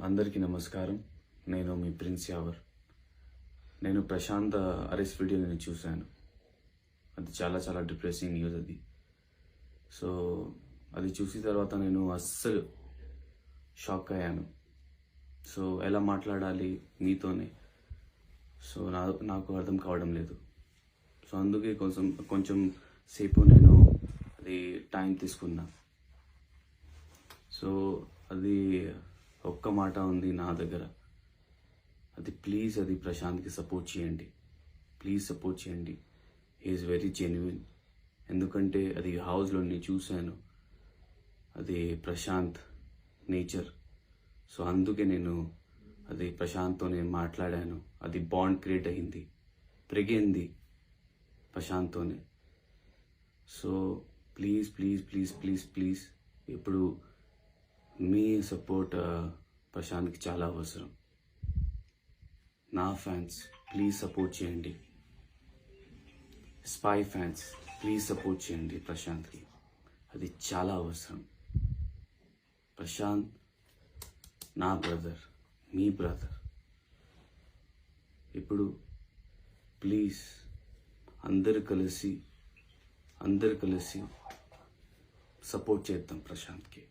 అందరికీ నమస్కారం. నేను మీ ప్రిన్స్ యావర్. నేను ప్రశాంత్ అరెస్ట్ వీడియో నేను చూశాను. అది చాలా డిప్రెసింగ్ న్యూస్ అది. సో అది చూసిన తర్వాత నేను అస్సలు షాక్ అయ్యాను. సో ఎలా మాట్లాడాలి మీతోనే సో నాకు అర్థం కావడం లేదు. సో అందుకే కొంచెం సేపు నేను అది టైం తీసుకున్నా. సో అది ఒక్క మాట ఉంది నా దగ్గర, అది ప్లీజ్ అది ప్రశాంత్కి సపోర్ట్ చేయండి. ప్లీజ్ సపోర్ట్ చేయండి. He is very genuine. ఎందుకంటే అది హౌస్లో నేను చూశాను, అది ప్రశాంత్ నేచర్. సో అందుకే నేను అది ప్రశాంత్తో నేను మాట్లాడాను. అది బాండ్ క్రియేట్ అయింది, పెరిగింది ప్రశాంత్తోనే. So please please please please please ఇప్పుడు మీ సపోర్ట్ ప్రశాంత్కి చాలా అవసరం. నా ఫ్యాన్స్ ప్లీజ్ సపోర్ట్ చేయండి. స్పై ఫ్యాన్స్ ప్లీజ్ సపోర్ట్ చేయండి ప్రశాంత్కి. అది చాలా అవసరం. ప్రశాంత్ నా బ్రదర్, మీ బ్రదర్. ఇప్పుడు ప్లీజ్ అందరు కలిసి సపోర్ట్ చేద్దాం ప్రశాంత్కి.